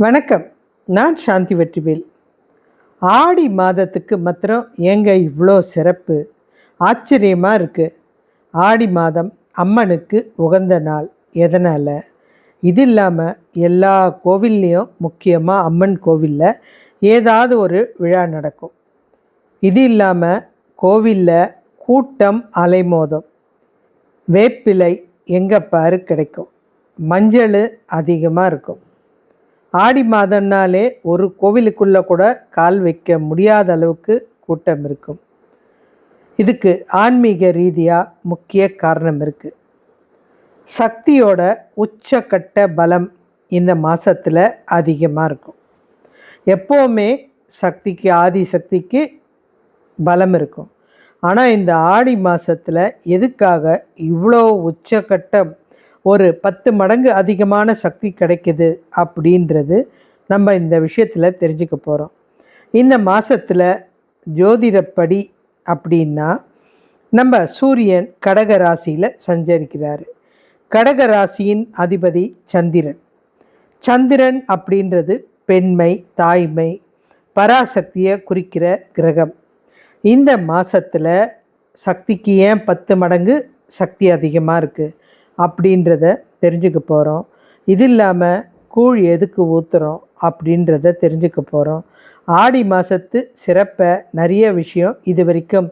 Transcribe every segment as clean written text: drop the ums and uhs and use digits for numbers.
வணக்கம். நான் சாந்தி வெற்றிவேல். ஆடி மாதத்துக்கு மாத்திரம் ஏங்க இவ்வளோ சிறப்பு? ஆச்சரியமாக இருக்குது. ஆடி மாதம் அம்மனுக்கு உகந்த நாள். எதனால்? இது இல்லாமல் எல்லா கோவில்லையும், முக்கியமாக அம்மன் கோவிலில் ஏதாவது ஒரு விழா நடக்கும். இது இல்லாமல் கோவிலில் கூட்டம் அலைமோதும். வேப்பிலை எங்கே பாரு கிடைக்கும். மஞ்சள் அதிகமாக இருக்கும். ஆடி மாதம்னாலே ஒரு கோவிலுக்குள்ளே கூட கால் வைக்க முடியாத அளவுக்கு கூட்டம் இருக்கும். இதுக்கு ஆன்மீக ரீதியாக முக்கிய காரணம் இருக்குது. சக்தியோட உச்சக்கட்ட பலம் இந்த மாதத்தில் அதிகமாக இருக்கும். எப்போவுமே சக்திக்கு, ஆதி சக்திக்கு பலம் இருக்கும். ஆனால் இந்த ஆடி மாதத்தில் எதுக்காக இவ்வளோ உச்சக்கட்டம் ஒரு 10 மடங்கு அதிகமான சக்தி கிடைக்குது அப்படின்றது நம்ம இந்த விஷயத்தில் தெரிஞ்சுக்க போகிறோம். இந்த மாதத்தில் ஜோதிடப்படி அப்படின்னா நம்ம சூரியன் கடக ராசியில் சஞ்சரிக்கிறார். கடக ராசியின் அதிபதி சந்திரன். சந்திரன் அப்படின்றது பெண்மை, தாய்மை, பராசக்தியை குறிக்கிற கிரகம். இந்த மாதத்தில் சக்திக்கு ஏன் 10 மடங்கு சக்தி அதிகமாக இருக்குது அப்படின்றத தெரிஞ்சுக்க போகிறோம். இது இல்லாமல் கூழ் எதுக்கு ஊற்றுறோம் அப்படின்றத தெரிஞ்சுக்க போகிறோம். ஆடி மாதத்து சிறப்பை நிறைய விஷயம் இது வரைக்கும்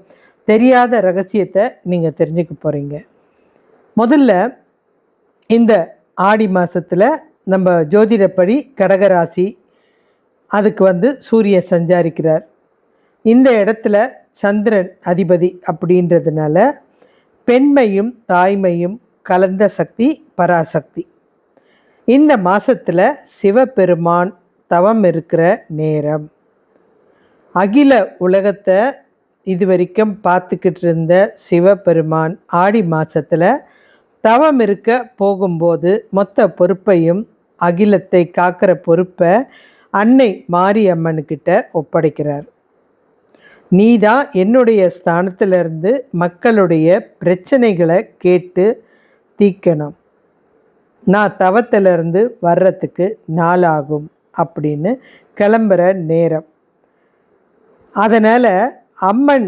தெரியாத ரகசியத்தை நீங்கள் தெரிஞ்சுக்க போகிறீங்க. முதல்ல இந்த ஆடி மாதத்தில் நம்ம ஜோதிடப்படி கடகராசி, அதுக்கு சூரியன் சஞ்சாரிக்கிறார். இந்த இடத்துல சந்திரன் அதிபதி அப்படின்றதுனால பெண்மையும் தாய்மையும் கலந்த சக்தி பராசக்தி. இந்த மாதத்தில் சிவபெருமான் தவம் இருக்கிற நேரம். அகில உலகத்தை இது வரைக்கும் பார்த்துக்கிட்டு இருந்த சிவபெருமான் ஆடி மாதத்தில் தவம் இருக்க போகும்போது மொத்த பொறுப்பையும், அகிலத்தை காக்கிற பொறுப்பை அன்னை மாரியம்மனுக்கிட்ட ஒப்படைக்கிறார். நீ தான் என்னுடைய ஸ்தானத்திலிருந்து மக்களுடைய பிரச்சனைகளை கேட்டு தீக்கணும். நான் தவத்திலிருந்து வர்றதுக்கு நாளாகும் அப்படின்னு கிளம்புற நேரம். அதனால் அம்மன்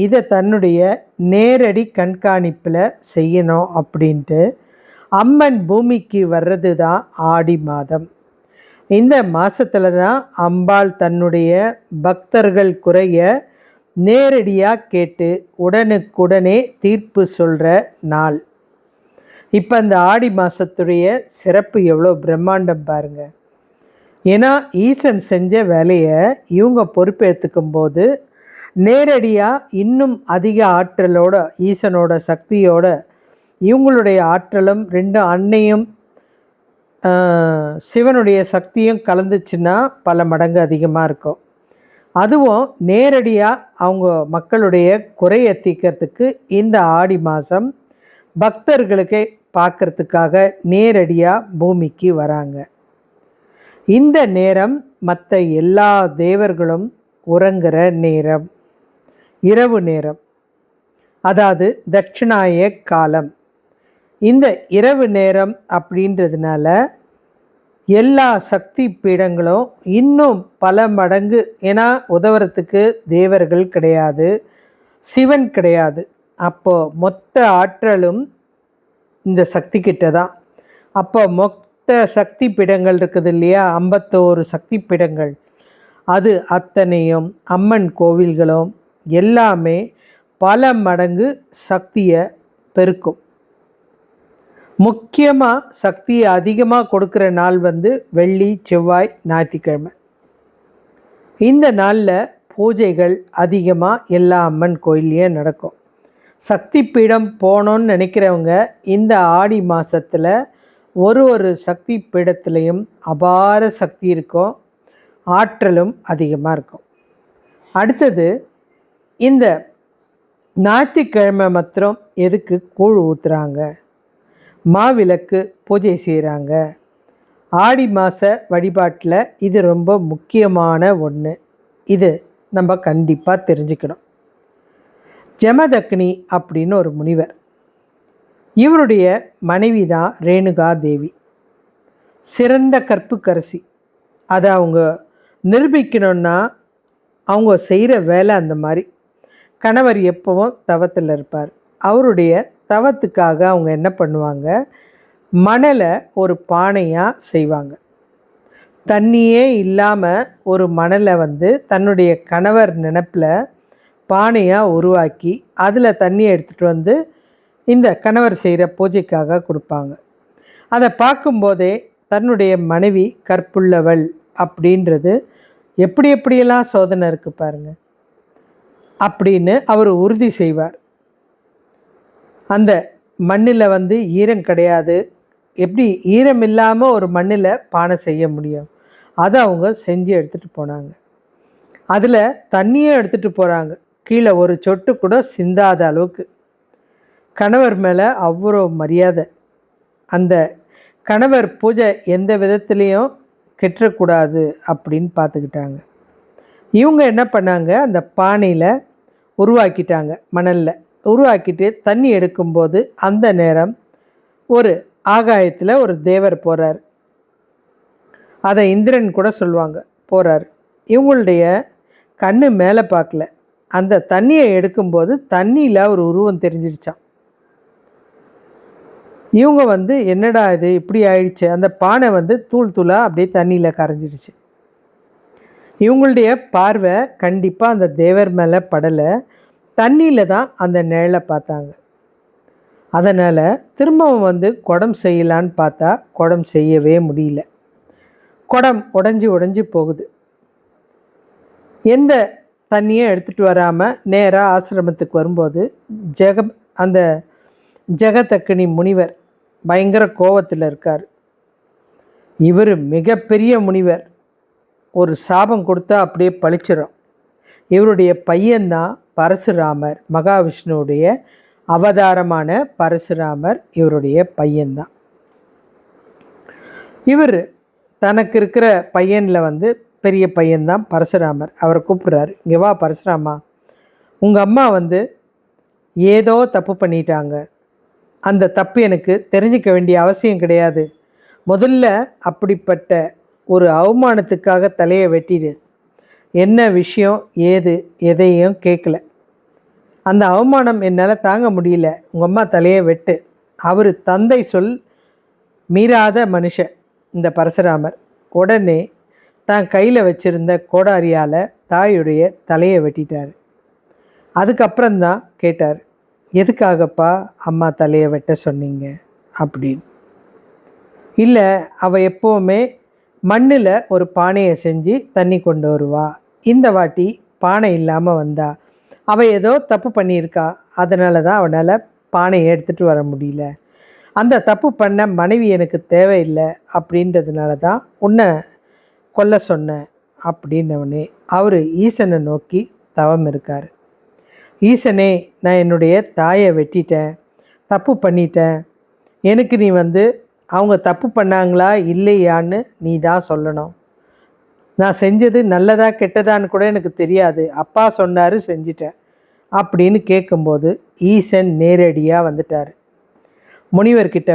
இதை தன்னுடைய நேரடி கண்காணிப்பில் செய்யணும் அப்படின்ட்டு அம்மன் பூமிக்கு வர்றது தான் ஆடி மாதம். இந்த மாதத்தில் தான் அம்பாள் தன்னுடைய பக்தர்கள் குறைய நேரடியாக கேட்டு உடனுக்குடனே தீர்ப்பு சொல்கிற நாள். இப்போ அந்த ஆடி மாதத்துடைய சிறப்பு எவ்வளோ பிரம்மாண்டம் பாருங்கள். ஏன்னா ஈசன் செஞ்ச வேலையை இவங்க பொறுப்பேற்றுக்கும் போது நேரடியாக இன்னும் அதிக ஆற்றலோட, ஈசனோட சக்தியோட இவங்களுடைய ஆற்றலும் ரெண்டும் அன்னையும் சிவனுடைய சக்தியும் கலந்துச்சுன்னா பல மடங்கு அதிகமாக இருக்கும். அதுவும் நேரடியாக அவங்க மக்களுடைய குறையை தீர்க்கறதுக்கு இந்த ஆடி மாதம் பக்தர்களுக்கு பார்க்கறதுக்காக நேரடியாக பூமிக்கு வராங்க. இந்த நேரம் மற்ற எல்லா தேவர்களும் உறங்குற நேரம், இரவு நேரம், அதாவது தட்சிணாய காலம். இந்த இரவு நேரம் அப்படின்றதுனால எல்லா சக்தி பீடங்களும் இன்னும் பல மடங்கு, ஏன்னா உதவுறதுக்கு தேவர்கள் கிடையாது, சிவன் கிடையாது. அப்போது மொத்த ஆற்றலும் இந்த சக்தி கிட்ட தான். அப்போ மொத்த சக்தி பீடங்கள் இருக்குது இல்லையா, 51 சக்தி பீடங்கள், அது அத்தனையும் அம்மன் கோவில்களும் எல்லாமே பல மடங்கு சக்தியை பெருக்கும். முக்கியமாக சக்தியை அதிகமாக கொடுக்குற நாள் வெள்ளி, செவ்வாய், ஞாயிற்றுக்கிழமை. இந்த நாளில் பூஜைகள் அதிகமாக எல்லா அம்மன் கோயில்லையும் நடக்கும். சக்தி பீடம் போகணுன்னு நினைக்கிறவங்க இந்த ஆடி மாதத்தில் ஒரு சக்தி பீடத்துலேயும் அபார சக்தி இருக்கும், ஆற்றலும் அதிகமாக இருக்கும். அடுத்தது, இந்த ஞாயிற்றுக்கிழமை மாத்திரம் எதுக்கு கூழ் ஊற்றுறாங்க, மாவிளக்கு பூஜை செய்கிறாங்க? ஆடி மாத வழிபாட்டில் இது ரொம்ப முக்கியமான ஒன்று. இது நம்ம கண்டிப்பாக தெரிஞ்சுக்கணும். ஜமதக்னி அப்படின்னு ஒரு முனிவர், இவருடைய மனைவி தான் ரேணுகா தேவி. சிறந்த கற்புக்கரசி. அதை அவங்க நிரூபிக்கணும்னா அவங்க செய்கிற வேலை அந்த மாதிரி. கணவர் எப்பவும் தவத்தில் இருப்பார். அவருடைய தவத்துக்காக அவங்க என்ன பண்ணுவாங்க, மணலை ஒரு பானையாக செய்வாங்க. தண்ணியே இல்லாமல் ஒரு மணலை தன்னுடைய கணவர் நினப்பில் பானையாக உருவாக்கி அதில் தண்ணியை எடுத்துகிட்டு வந்து இந்த கணவர் செய்கிற பூஜைக்காக கொடுப்பாங்க. அதை பார்க்கும்போதே தன்னுடைய மனைவி கற்புள்ளவள் அப்படின்றது எப்படியெல்லாம் சோதனை இருக்குது பாருங்கள் அப்படின்னு அவர் உறுதி செய்வார். அந்த மண்ணில் ஈரம் கிடையாது, எப்படி ஈரம் இல்லாமல் ஒரு மண்ணில் பானை செய்ய முடியும், அதை அவங்க செஞ்சு எடுத்துகிட்டு போனாங்க. அதில் தண்ணியும் எடுத்துகிட்டு போகிறாங்க, கீழே ஒரு சொட்டு கூட சிந்தாத அளவுக்கு. கணவர் மேலே அவ்வளோ மரியாதை. அந்த கணவர் பூஜை எந்த விதத்துலேயும் கெட்டக்கூடாது அப்படின்னு பார்த்துக்கிட்டாங்க. இவங்க என்ன பண்ணாங்க, அந்த பானையில் உருவாக்கிட்டாங்க, மணலில் உருவாக்கிட்டு தண்ணி எடுக்கும்போது அந்த நேரம் ஒரு ஆகாயத்தில் ஒரு தேவர் போகிறார். அதை இந்திரன் கூட சொல்லுவாங்க, போகிறார். இவங்களுடைய கண்ணு மேலே பார்க்கல. அந்த தண்ணியை எடுக்கும்போது தண்ணியில் ஒரு உருவம் தெரிஞ்சிருச்சான். இவங்க என்னடா இது இப்படி ஆயிடுச்சு, அந்த பானை தூள் தூளாக அப்படியே தண்ணியில் கரைஞ்சிடுச்சு. இவங்களுடைய பார்வை கண்டிப்பாக அந்த தேவர் மேலே படலை, தண்ணியில் தான் அந்த நிழலை பார்த்தாங்க. அதனால் திரும்பவும் குடம் செய்யலான்னு பார்த்தா குடம் செய்யவே முடியல. குடம் உடஞ்சி போகுது. எந்த தண்ணியும் எடுத்துகிட்டு வராமல் நேராக ஆசிரமத்துக்கு வரும்போது அந்த ஜெகதக்கினி முனிவர் பயங்கர கோபத்தில் இருக்கார். இவர் மிகப்பெரிய முனிவர், ஒரு சாபம் கொடுத்தா அப்படியே பழிச்சிடும். இவருடைய பையன்தான் பரசுராமர், மகாவிஷ்ணுவுடைய அவதாரமான பரசுராமர் இவருடைய பையன்தான். இவர் தனக்கு இருக்கிற பையனில் பெரிய பையன்தான் பரசுராமர். அவரை கூப்பிட்றாரு, இங்கே வா பரசுராமா, உங்கள் அம்மா ஏதோ தப்பு பண்ணிட்டாங்க, அந்த தப்பு எனக்கு தெரிஞ்சிக்க வேண்டிய அவசியம் கிடையாது. முதல்ல அப்படிப்பட்ட ஒரு அவமானத்துக்காக தலையை வெட்டிடு. என்ன விஷயம் ஏது எதையும் கேட்கல, அந்த அவமானம் என்னால் தாங்க முடியல, உங்கள் அம்மா தலையை வெட்டு. அவர் தந்தை சொல் மீறாத மனுஷன் இந்த பரசுராமர். உடனே தான் கையில் வச்சுருந்த கோடாரியால் தாயுடைய தலையை வெட்டிட்டார். அதுக்கப்புறம்தான் கேட்டார், எதுக்காகப்பா அம்மா தலையை வெட்ட சொன்னீங்க அப்படின்னு. இல்லை, அவள் எப்போவுமே மண்ணில் ஒரு பானையை செஞ்சு தண்ணி கொண்டு வருவா, இந்த வாட்டி பானை இல்லாமல் வந்தா, அவள் ஏதோ தப்பு பண்ணியிருக்கா, அதனால தான் அவனால் பானையை எடுத்துகிட்டு வர முடியல, அந்த தப்பு பண்ண மனைவி எனக்கு தேவையில்லை அப்படின்றதுனால தான் உன்னை கொல்ல சொன்னேன் அப்படின்னவனே அவர் ஈசனை நோக்கி தவம் இருக்கார். ஈசனே, நான் என்னுடைய தாயை வெட்டிட்டேன், தப்பு பண்ணிட்டேன், எனக்கு நீ அவங்க தப்பு பண்ணாங்களா இல்லையான்னு நீ தான் சொல்லணும். நான் செஞ்சது நல்லதா கெட்டதான்னு கூட எனக்கு தெரியாது, அப்பா சொன்னார் செஞ்சிட்டேன் அப்படின்னு கேட்கும்போது ஈசன் நேரடியாக வந்துட்டார். முனிவர்கிட்ட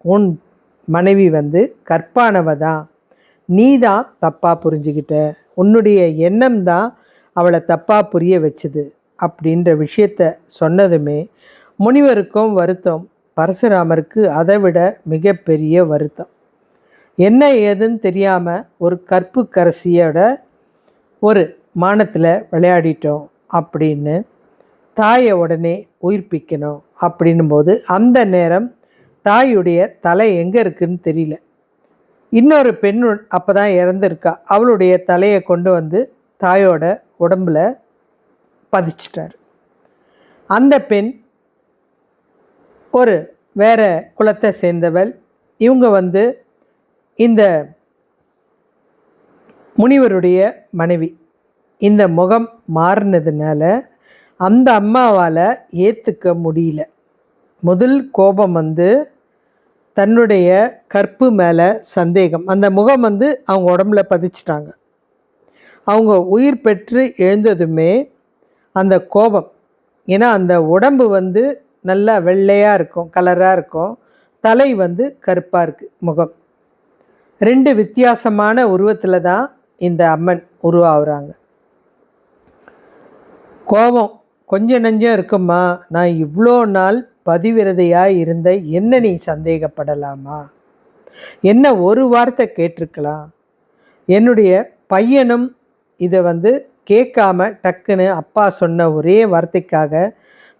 உன் மனைவி கற்பானவ தான், நீ தான் தப்பாக புரிஞ்சுக்கிட்ட, உன்னுடைய எண்ணம் தான் அவளை தப்பாக புரிய வச்சுது அப்படின்ற விஷயத்த சொன்னதுமே முனிவருக்கும் வருத்தம், பரசுராமருக்கு அதை விட மிகப்பெரிய வருத்தம். என்ன ஏதுன்னு தெரியாமல் ஒரு கற்பு கரசியோட ஒரு மானத்தில் விளையாடிட்டோம் அப்படின்னு தாயை உடனே உயிர்ப்பிக்கணும் அப்படின்னும் போது அந்த நேரம் தாயுடைய தலை எங்கே இருக்குன்னு தெரியல. இன்னொரு பெண் அப்போ தான் இறந்துருக்கா, அவளுடைய தலையை கொண்டு தாயோட உடம்புல பதிச்சிட்டார். அந்த பெண் ஒரு வேற குலத்தை சேர்ந்தவள். இவங்க இந்த முனிவருடைய மனைவி. இந்த முகம் மாறினதுனால அந்த அம்மாவால் ஏற்றுக்க முடியல. முதல் கோபம் தன்னுடைய கற்பு மேலே சந்தேகம், அந்த முகம் அவங்க உடம்புல பதிச்சிட்டாங்க. அவங்க உயிர் பெற்று எழுந்ததுமே அந்த கோபம், ஏன்னா அந்த உடம்பு நல்லா வெள்ளையாக இருக்கும், கலராக இருக்கும், தலை கருப்பாக இருக்குது, முகம் 2 வித்தியாசமான உருவத்தில் தான் இந்த அம்மன் உருவாகுறாங்க. கோபம் கொஞ்சம் நஞ்சம் இருக்குமா, நான் இவ்வளோ நாள் பதிவிரதையாக இருந்த என்ன நீ சந்தேகப்படலாமா, என்ன ஒரு வார்த்தை கேட்டிருக்கலாம், என்னுடைய பையனும் இதை கேட்காம டக்குன்னு அப்பா சொன்ன ஒரே வார்த்தைக்காக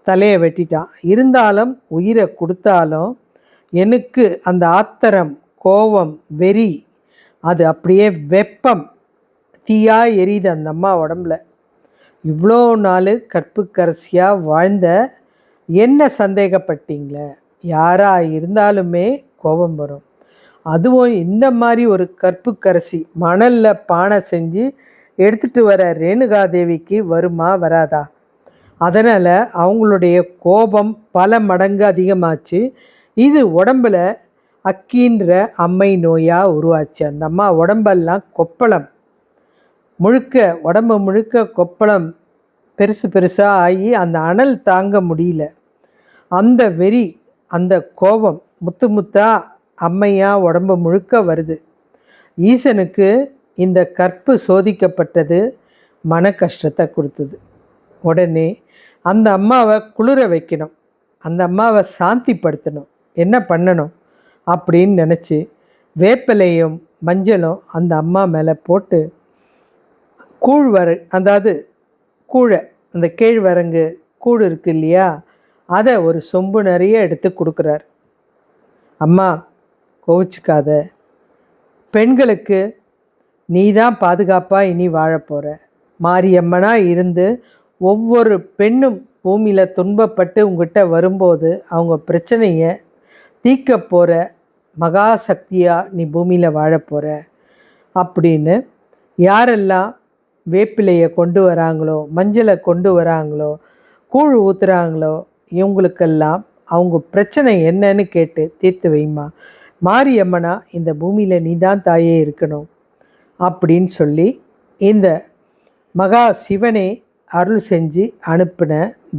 தலையை வெட்டிட்டான். இருந்தாலும் உயிரை கொடுத்தாலும் எனக்கு அந்த ஆத்திரம், கோபம், வெறி அது அப்படியே வெப்பம் தீயாக எரியுது அந்த அம்மா உடம்புல. இவ்வளோ நாள் கற்புக்கரசியாக வாழ்ந்த என்ன சந்தேகப்பட்டீங்களே, யாராக இருந்தாலுமே கோபம் வரும். அதுவும் இந்த மாதிரி ஒரு கற்புக்கரசி மணலில் பானை செஞ்சு எடுத்துகிட்டு வர ரேணுகாதேவிக்கு வருமா வராதா? அதனால் அவங்களுடைய கோபம் பல மடங்கு அதிகமாச்சு. இது உடம்பில் அக்கின்ற அம்மை நோயாக உருவாச்சு. அந்த அம்மா உடம்பெல்லாம் கொப்பளம் முழுக்க, உடம்பு முழுக்க கொப்பளம் பெருசு பெருசாக ஆகி அந்த அனல் தாங்க முடியல. அந்த வெறி, அந்த கோபம் முத்து முத்தா அம்மையாக உடம்பு முழுக்க வருது. ஈசனுக்கு இந்த கற்பு சோதிக்கப்பட்டது மன கஷ்டத்தை கொடுத்தது. உடனே அந்த அம்மாவை குளிர வைக்கணும், அந்த அம்மாவை சாந்திப்படுத்தணும். என்ன பண்ணணும் அப்படின்னு நினச்சி வேப்பிலையும் மஞ்சளும் அந்த அம்மா மேலே போட்டு அதாவது கூழை, அந்த கேழ்வரங்கு கூழ் இருக்கு இல்லையா, அதை ஒரு சொம்பு நிறைய எடுத்து கொடுக்குறார். அம்மா கோவிச்சுக்காத, பெண்களுக்கு நீ தான் பாதுகாப்பாக இனி வாழப்போகிற. மாரியம்மனாக இருந்து ஒவ்வொரு பெண்ணும் பூமியில் துன்பப்பட்டு உங்ககிட்ட வரும்போது அவங்க பிரச்சனையை தீர்க்க போகிற மகாசக்தியாக நீ பூமியில் வாழப்போகிற அப்படின்னு யாரெல்லாம் வேப்பிலையை கொண்டு வராங்களோ, மஞ்சளை கொண்டு வராங்களோ, கூழ் ஊற்றுறாங்களோ, இவங்களுக்கெல்லாம் அவங்க பிரச்சனை என்னன்னு கேட்டு தீர்த்து வைமா. மாரியம்மனா இந்த பூமியில் நீ தான் தாயே இருக்கணும் அப்படின்னு சொல்லி இந்த மகா சிவனே அருள் செஞ்சு அனுப்பின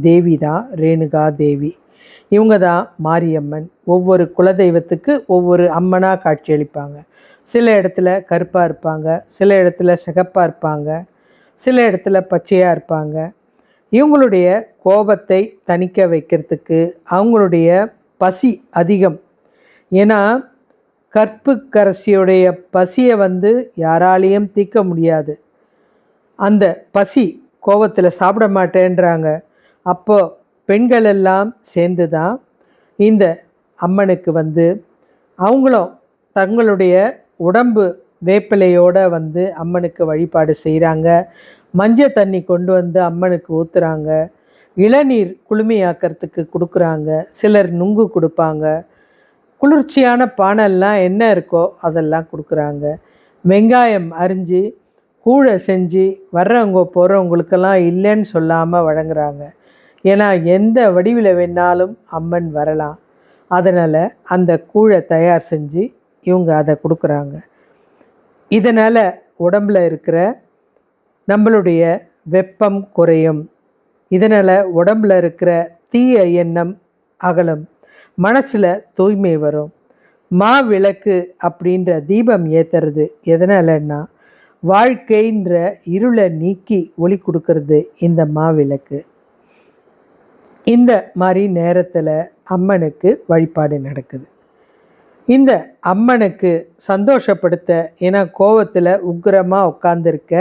தேவி தான் ரேணுகா தேவி. இவங்க தான் மாரியம்மன். ஒவ்வொரு குலதெய்வத்துக்கு ஒவ்வொரு அம்மனாக காட்சியளிப்பாங்க. சில இடத்துல கருப்பாக இருப்பாங்க, சில இடத்துல சிகப்பாக இருப்பாங்க, சில இடத்துல பச்சையாக இருப்பாங்க. இவங்களுடைய கோபத்தை தணிக்க வைக்கிறதுக்கு அவங்களுடைய பசி அதிகம். ஏன்னா கற்புக்கரசியுடைய பசியை யாராலையும் தீர்க்க முடியாது. அந்த பசி கோபத்தில் சாப்பிட மாட்டேன்றாங்க. அப்போது பெண்கள் எல்லாம் சேர்ந்து தான் இந்த அம்மனுக்கு அவங்களும் தங்களுடைய உடம்பு வேப்பிலையோடு அம்மனுக்கு வழிபாடு செய்கிறாங்க. மஞ்சள் தண்ணி கொண்டு அம்மனுக்கு ஊற்றுறாங்க. இளநீர் குளுமையாக்கிறதுக்கு கொடுக்குறாங்க. சிலர் நுங்கு கொடுப்பாங்க. குளிர்ச்சியான பானெல்லாம் என்ன இருக்கோ அதெல்லாம் கொடுக்குறாங்க. வெங்காயம் அரிஞ்சு கூழை செஞ்சு வர்றவங்க போகிறவங்களுக்கெல்லாம் இல்லைன்னு சொல்லாமல் வழங்குறாங்க. ஏன்னா எந்த வடிவில் வேணாலும் அம்மன் வரலாம். அதனால் அந்த கூழை தயார் செஞ்சு இவங்க அதை கொடுக்குறாங்க. இதனால் உடம்பில் இருக்கிற நம்மளுடைய வெப்பம் குறையும். இதனால் உடம்பில் இருக்கிற தீய எண்ணம் அகலும், மனசில் தூய்மை வரும். மாவிளக்கு அப்படின்ற தீபம் ஏற்றுறது எதனாலன்னா வாழ்க்கைன்ற இருளை நீக்கி ஒளி கொடுக்கறது இந்த மாவிளக்கு. இந்த மாதிரி நேரத்தில் அம்மனுக்கு வழிபாடு நடக்குது. இந்த அம்மனுக்கு சந்தோஷப்படுத்த, ஏன்னா கோவத்தில் உக்கிரமாக உட்கார்ந்துருக்க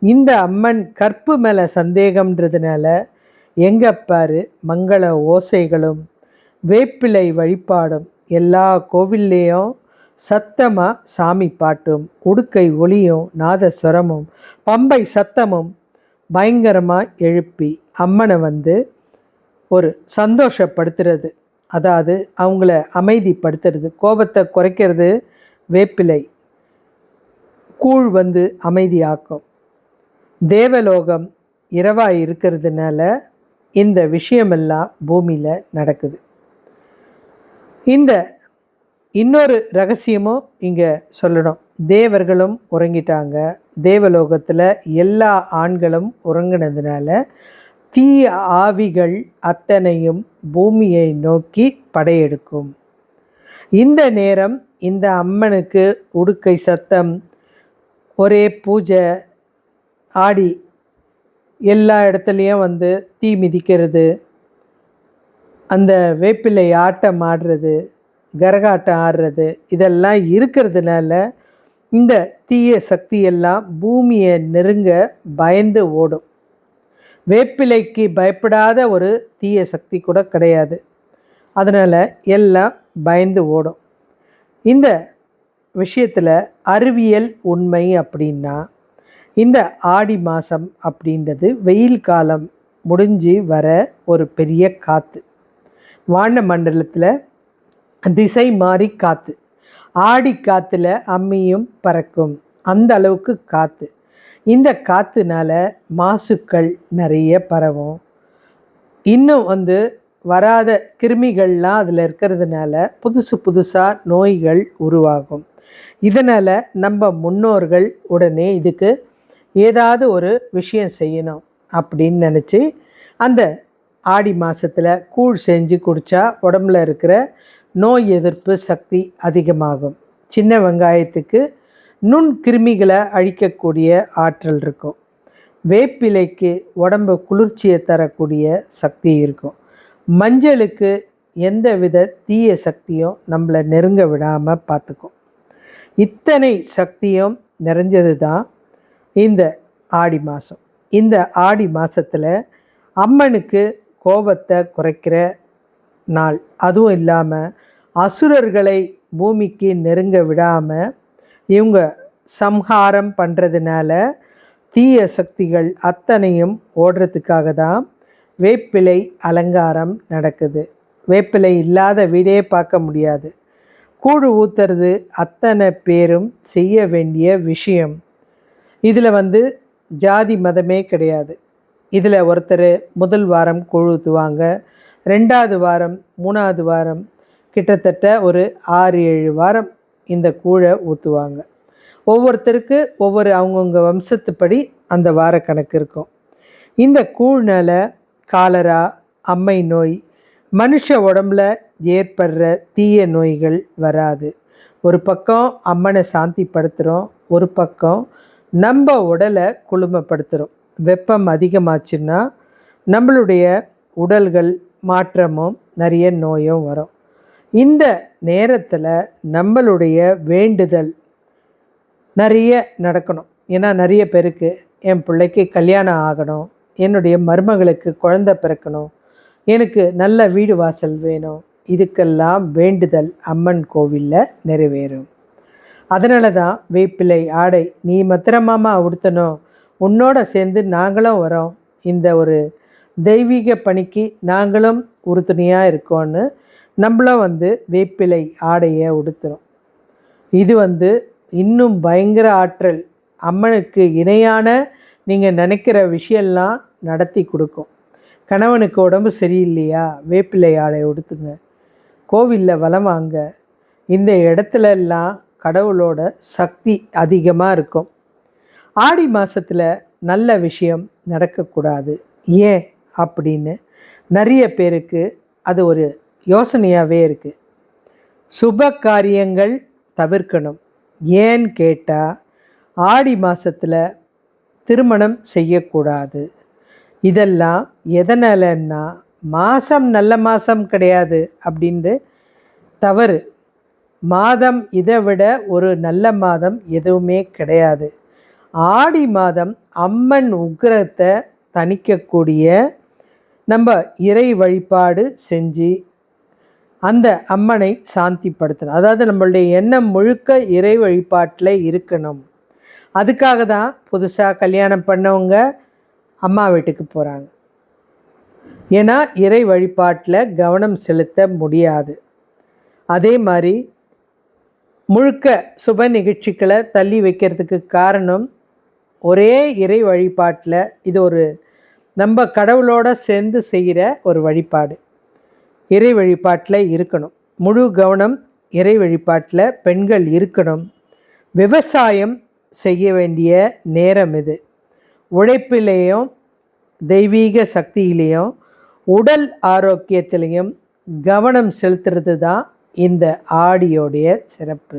இந்த அம்மன் கற்பு மேலே சந்தேகம்ன்றதுனால எங்கே பாரு மங்கள ஓசைகளும் வேப்பிலை வழிபாடும், எல்லா கோவில்லையும் சத்தமாக சாமி பாட்டும், உடுக்கை ஒளியும், நாதஸ்வரமும், பம்பை சத்தமும் பயங்கரமாக எழுப்பி அம்மனை ஒரு சந்தோஷப்படுத்துறது, அதாவது அவங்கள அமைதிப்படுத்துறது. கோபத்தை குறைக்கிறது வேப்பிலை, கூழ் அமைதியாக்கும். தேவலோகம் இரவாக இருக்கிறதுனால இந்த விஷயமெல்லாம் பூமியில் நடக்குது. இந்த இன்னொரு ரகசியமும் இங்கே சொல்லணும். தேவர்களும் உறங்கிட்டாங்க. தேவலோகத்தில் எல்லா ஆண்களும் உறங்கினதுனால தீய ஆவிகள் அத்தனையும் பூமியை நோக்கி படையெடுக்கும். இந்த நேரம் இந்த அம்மனுக்கு உடுக்கை சத்தம், ஒரே பூஜை, ஆடி எல்லா இடத்துலையும் வந்து தீ மிதிக்கிறது, அந்த வேப்பிலை ஆட்டம் ஆடுறது, கரகாட்டம் ஆடுறது, இதெல்லாம் இருக்கிறதுனால இந்த தீய சக்தியெல்லாம் பூமியை நெருங்க பயந்து ஓடும். வேப்பிலைக்கு பயப்படாத ஒரு தீய சக்தி கூட கிடையாது. அதனால் எல்லாம் பயந்து ஓடும். இந்த விஷயத்தில் அறிவியல் உண்மை அப்படின்னா, இந்த ஆடி மாதம் அப்படின்றது வெயில் காலம் முடிஞ்சு வர ஒரு பெரிய காற்று, வான மண்டலத்தில் திசை மாறி காற்று. ஆடி காற்றுல அம்மியும் பறக்கும், அந்த அளவுக்கு காற்று. இந்த காற்றுனால மாசுக்கள் நிறைய பரவும். இன்னும் வந்து வராத கிருமிகள்லாம் அதில் இருக்கிறதுனால புதுசாக நோய்கள் உருவாகும். இதனால் நம்ம முன்னோர்கள் உடனே இதுக்கு ஏதாவது ஒரு விஷயம் செய்யணும் அப்படின்னு நினச்சி அந்த ஆடி மாதத்தில் கூழ் செஞ்சு குடித்தா உடம்புல இருக்கிற நோய் எதிர்ப்பு சக்தி அதிகமாகும். சின்ன வெங்காயத்துக்கு நுண்கிருமிகளை அழிக்கக்கூடிய ஆற்றல் இருக்கும். வேப்பிலைக்கு உடம்பு குளிர்ச்சியை தரக்கூடிய சக்தி இருக்கும். மஞ்சளுக்கு எந்த வித தீய சக்தியும் நம்மளை நெருங்க விடாமல் பார்த்துக்கும். இத்தனை சக்தியும் நிறைஞ்சது தான் இந்த ஆடி மாதம். இந்த ஆடி மாதத்தில் அம்மனுக்கு கோபத்தை குறைக்கிற நாள். அதுவும் இல்லாமல் அசுரர்களை பூமிக்கு நெருங்க விடாமல் இவங்க சம்ஹாரம் பண்ணுறதுனால தீய சக்திகள் அத்தனையும் ஓடுறதுக்காக தான் வேப்பிலை அலங்காரம் நடக்குது. வேப்பிலை இல்லாத வீடே பார்க்க முடியாது. கூழ் ஊற்றுறது அத்தனை பேரும் செய்ய வேண்டிய விஷயம். இதில் வந்து ஜாதி மதமே கிடையாது. இதில் ஒருத்தர் முதல் வாரம் கூழ் ஊற்றுவாங்க, 2வது வாரம், 3வது வாரம், கிட்டத்தட்ட ஒரு 6-7 வாரம் இந்த கூழை ஊற்றுவாங்க. ஒவ்வொருத்தருக்கு ஒவ்வொரு அவங்கவுங்க வம்சத்துப்படி அந்த வார கணக்கு இருக்கும். இந்த கூழ்னால காலரா, அம்மை நோய், மனுஷ உடம்புல ஏற்படுற தீய நோய்கள் வராது. ஒரு பக்கம் அம்மனை சாந்திப்படுத்துகிறோம், ஒரு பக்கம் நம்ம உடலை குளுமைப்படுத்துகிறோம். வெப்பம் அதிகமாச்சுன்னா நம்மளுடைய உடல்கள் மாற்றமும் நிறைய நோயும் வரும். இந்த நேரத்தில் நம்மளுடைய வேண்டுதல் நிறைய நடக்கணும். ஏன்னா நிறைய பேருக்கு என் பிள்ளைக்கு கல்யாணம் ஆகணும், என்னுடைய மருமகளுக்கு குழந்தை பிறக்கணும், எனக்கு நல்ல வீடு வாசல் வேணும், இதுக்கெல்லாம் வேண்டுதல் அம்மன் கோவிலில் நிறைவேறும். அதனால தான் வேப்பிலை ஆடை நீ மாத்திரமாமா உடுத்தணும், உன்னோட சேர்ந்து நாங்களும் வரோம், இந்த ஒரு தெய்வீக பணிக்கு நாங்களும் உறுதுணையாக இருக்கோன்னு நம்மளும் வந்து வேப்பிலை ஆடையை உடுத்துகிறோம். இது வந்து இன்னும் பயங்கர ஆற்றல். அம்மனுக்கு இணையான நீங்கள் நினைக்கிற விஷயம்லாம் நடத்தி கொடுக்கும். கணவனுக்கு உடம்பு சரியில்லையா, வேப்பிலை ஆடை உடுத்துங்க, கோவிலில் வலம் வாங்க. இந்த இடத்துலலாம் கடவுளோட சக்தி அதிகமாக இருக்கும். ஆடி மாதத்தில் நல்ல விஷயம் நடக்கக்கூடாது. ஏன் அப்படின்னு நிறைய பேருக்கு அது ஒரு யோசனையாகவே இருக்குது. சுப காரியங்கள் தவிர்க்கணும். ஏன்னு கேட்டால் ஆடி மாதத்தில் திருமணம் செய்யக்கூடாது. இதெல்லாம் எதனாலன்னா மாதம் நல்ல மாதம் கிடையாது அப்படின்ட்டு தவறு. மாதம் இதை விட ஒரு நல்ல மாதம் எதுவுமே கிடையாது. ஆடி மாதம் அம்மன் உக்கிரத்தை தணிக்கக்கூடிய நம்ம இறை வழிபாடு செஞ்சு அந்த அம்மனை சாந்திப்படுத்தணும். அதாவது நம்மளுடைய எண்ணம் முழுக்க இறை வழிபாட்டில் இருக்கணும். அதுக்காக தான் புதுசாக கல்யாணம் பண்ணவங்க அம்மா வீட்டுக்கு போகிறாங்க. ஏன்னா இறை வழிபாட்டில் கவனம் செலுத்த முடியாது. அதே மாதிரி முழுக்க சுப நிகழ்ச்சிகளை தள்ளி வைக்கிறதுக்கு காரணம் ஒரே இறை வழிபாட்டில் இது ஒரு நம்ம கடவுளோடு சேர்ந்து செய்கிற ஒரு வழிபாடு. இறை வழிபாட்டில் இருக்கணும். முழு கவனம் இறை வழிபாட்டில் பெண்கள் இருக்கணும். விவசாயம் செய்ய வேண்டிய நேரம் இது. உழைப்பிலேயும் தெய்வீக சக்தியிலையும் உடல் ஆரோக்கியத்திலையும் கவனம் செலுத்துறது தான் இந்த ஆடியோடைய சிறப்பு.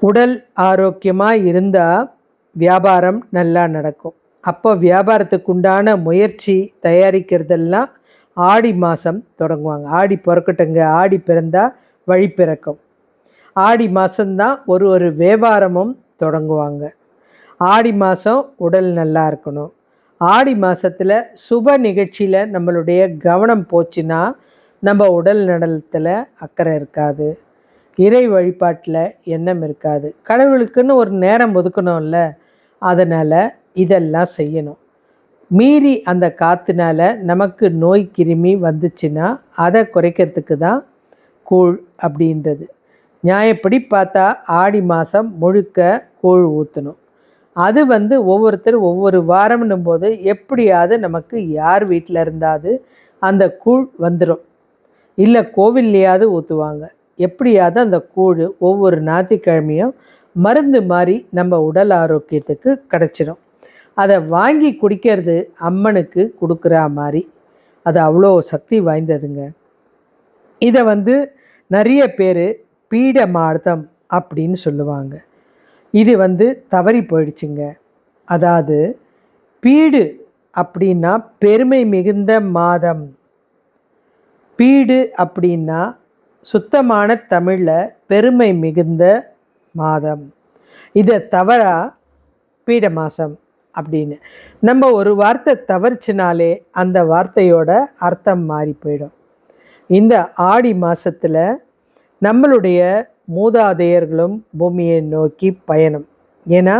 உடல் ஆரோக்கியமாக இருந்தால் வியாபாரம் நல்லா நடக்கும். அப்போ வியாபாரத்துக்கு உண்டான முயற்சி தயாரிக்கிறதெல்லாம் ஆடி மாதம் தொடங்குவாங்க. ஆடி பிறக்கட்டுங்க, ஆடி பிறந்தால் வழி பிறக்கும். ஆடி மாதம்தான் ஒரு வியாபாரமும் தொடங்குவாங்க. ஆடி மாதம் உடல் நல்லா இருக்கணும். ஆடி மாதத்தில் சுப நிகழ்ச்சியில் நம்மளுடைய கவனம் போச்சுன்னா நம்ம உடல் நலத்தில் அக்கறை இருக்காது, இறை வழிபாட்டில் எண்ணம் இருக்காது, கடவுளுக்குன்னு ஒரு நேரம் ஒதுக்கணும்ல. அதனால் இதெல்லாம் செய்யணும். மீறி அந்த காற்றுனால நமக்கு நோய் கிருமி வந்துச்சுன்னா அதை குறைக்கிறதுக்கு தான் கூழ் அப்படின்றது. நியாயப்படி பார்த்தா ஆடி மாதம் முழுக்க கூழ் ஊற்றணும். அது ஒவ்வொருத்தர் ஒவ்வொரு வாரம்னும் போது எப்படியாவது நமக்கு யார் வீட்டில் இருந்தாது அந்த கூழ் வந்துடும். இல்லை கோவில்லையாவது ஊற்றுவாங்க. எப்படியாவது அந்த கூழ் ஒவ்வொரு ஞாயிற்றுக்கிழமையும் மருந்து மாதிரி நம்ம உடல் ஆரோக்கியத்துக்கு கிடச்சிடும். அதை வாங்கி குடிக்கிறது அம்மனுக்கு கொடுக்குற மாதிரி. அது அவ்வளோ சக்தி வாய்ந்ததுங்க. இதை நிறைய பேர் பீடமார்த்தம் அப்படின்னு சொல்லுவாங்க. இது தவறி போயிடுச்சுங்க. அதாவது பீடு அப்படின்னா பெருமை மிகுந்த மாதம். பீடு அப்படின்னா சுத்தமான தமிழில் பெருமை மிகுந்த மாதம். இதை தவறா பீட மாதம் அப்படின்னு நம்ம ஒரு வார்த்தை தவறிச்சினாலே அந்த வார்த்தையோட அர்த்தம் மாறி போயிடும். இந்த ஆடி மாதத்தில் நம்மளுடைய மூதாதையர்களும் பூமியை நோக்கி பயணம். ஏன்னா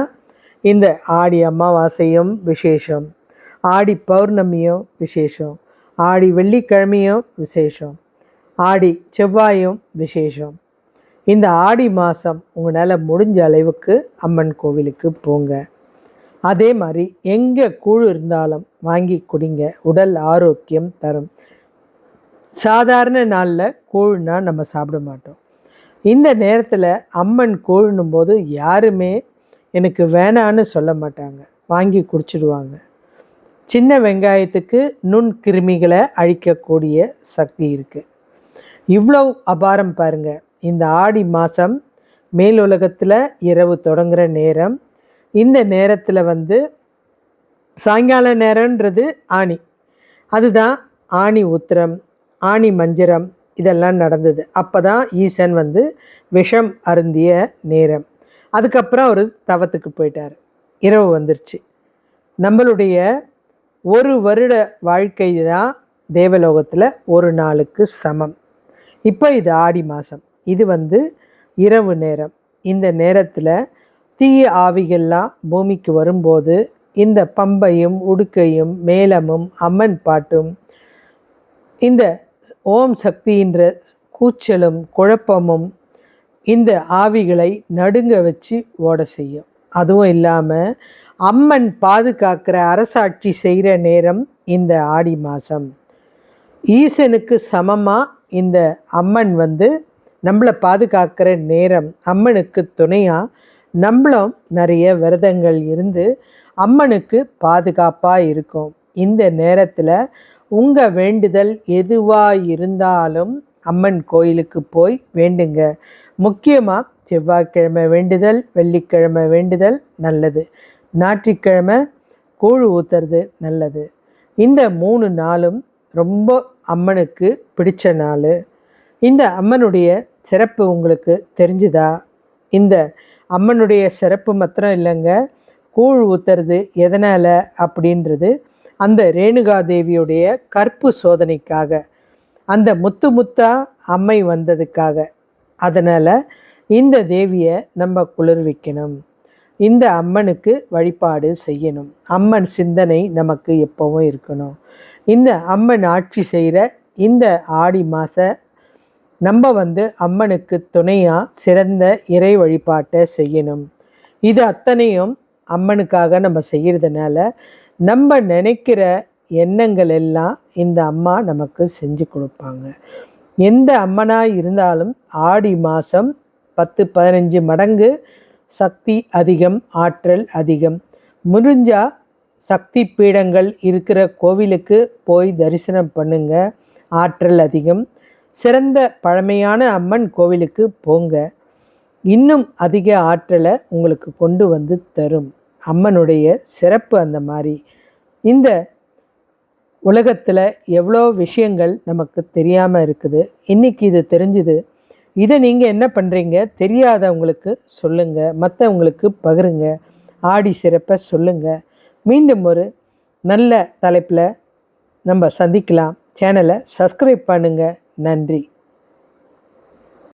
இந்த ஆடி அமாவாசையும் விசேஷம், ஆடி பௌர்ணமியும் விசேஷம், ஆடி வெள்ளிக்கிழமையும் விசேஷம், ஆடி செவ்வாயும் விசேஷம். இந்த ஆடி மாதம் உங்களால் முடிஞ்ச அளவுக்கு அம்மன் கோவிலுக்கு போங்க. அதே மாதிரி எங்கே கூழ் இருந்தாலும் வாங்கி குடிங்க, உடல் ஆரோக்கியம் தரும். சாதாரண நாளில் கூழ்னா நம்ம சாப்பிட மாட்டோம். இந்த நேரத்தில் அம்மன் கூழ்னும் போது யாருமே எனக்கு வேணான்னு சொல்ல மாட்டாங்க, வாங்கி குடிச்சிடுவாங்க. சின்ன வெங்காயத்துக்கு நுண் கிருமிகளை அழிக்கக்கூடிய சக்தி இருக்குது. இவ்வளோ அபாரம் பாருங்கள். இந்த ஆடி மாதம் மேலுலகத்தில் இரவு தொடங்குகிற நேரம். இந்த நேரத்தில் சாயங்கால நேரன்றது ஆணி, அதுதான் ஆணி உத்திரம், ஆணி மஞ்சரம் இதெல்லாம் நடந்தது. அப்போ தான் ஈசன் விஷம் அருந்திய நேரம். அதுக்கப்புறம் அவர் தவத்துக்கு போயிட்டார். இரவு வந்துருச்சு. நம்மளுடைய ஒரு வருட வாழ்க்கை தான் தேவலோகத்தில் ஒரு நாளுக்கு சமம். இப்போ இது ஆடி மாதம். இது இரவு நேரம். இந்த நேரத்தில் தீய ஆவிகள்லாம் பூமிக்கு வரும்போது இந்த பம்பையும் உடுக்கையும் மேளமும் அம்மன் பாட்டும் இந்த ஓம் சக்தின்ற கூச்சலும் குழப்பமும் இந்த ஆவிகளை நடுங்க வச்சு ஓட செய்யும். அதுவும் இல்லாமல் அம்மன் பாதுகாக்கிற அரசாட்சி செய்கிற நேரம் இந்த ஆடி மாதம். ஈசனுக்கு சமமாக இந்த அம்மன் நம்மளை பாதுகாக்கிற நேரம். அம்மனுக்கு துணையாக நம்மளும் நிறைய விரதங்கள் இருந்து அம்மனுக்கு பாதுகாப்பாக இருக்கும். இந்த நேரத்தில் உங்கள் வேண்டுதல் எதுவாக இருந்தாலும் அம்மன் கோயிலுக்கு போய் வேண்டுங்க. முக்கியமாக செவ்வாய்க்கிழமை வேண்டுதல், வெள்ளிக்கிழமை வேண்டுதல் நல்லது, ஞாயிற்றுக்கிழமை கூழ் ஊற்றுறது நல்லது. இந்த 3 நாளும் ரொம்ப அம்மனுக்கு பிடிச்ச நாள். இந்த அம்மனுடைய சிறப்பு உங்களுக்கு தெரிஞ்சுதா? இந்த அம்மனுடைய சிறப்பு மாத்திரம் இல்லைங்க, கூழ் ஊற்றுறது எதனால் அப்படின்றது அந்த ரேணுகாதேவியுடைய கற்பு சோதனைக்காக, அந்த முத்து முத்தா அம்மை வந்ததுக்காக. அதனால் இந்த தேவியை நம்ம குளிர்விக்கணும், இந்த அம்மனுக்கு வழிபாடு செய்யணும். அம்மன் சிந்தனை நமக்கு எப்போவும் இருக்கணும். இந்த அம்மன் ஆட்சி செய்கிற இந்த ஆடி மாதம் நம்ம அம்மனுக்கு துணையாக சிறந்த இறை வழிபாட்டை செய்யணும். இது அத்தனையும் அம்மனுக்காக நம்ம செய்கிறதுனால நம்ம நினைக்கிற எண்ணங்கள் எல்லாம் இந்த அம்மா நமக்கு செஞ்சு கொடுப்பாங்க. எந்த அம்மனாக இருந்தாலும் ஆடி மாதம் 10-15 மடங்கு சக்தி அதிகம், ஆற்றல் அதிகம். முடிஞ்சால் சக்தி பீடங்கள் இருக்கிற கோவிலுக்கு போய் தரிசனம் பண்ணுங்க, ஆற்றல் அதிகம். சிறந்த பழமையான அம்மன் கோவிலுக்கு போங்க. இன்னும் அதிக ஆற்றலை உங்களுக்கு கொண்டு வந்து தரும். அம்மனுடைய சிறப்பு அந்த மாதிரி. இந்த உலகத்தில் எவ்வளோ விஷயங்கள் நமக்கு தெரியாமல் இருக்குது. இன்றைக்கி இது தெரிஞ்சுது. இதை நீங்கள் என்ன பண்ணுறீங்க? தெரியாதவங்களுக்கு சொல்லுங்கள், மற்றவங்களுக்கு பகிருங்க, ஆடி சிறப்பை சொல்லுங்கள். மீண்டும் ஒரு நல்ல தலைப்பில் நம்ம சந்திக்கலாம். சேனலை சப்ஸ்கிரைப் பண்ணுங்கள். நன்றி.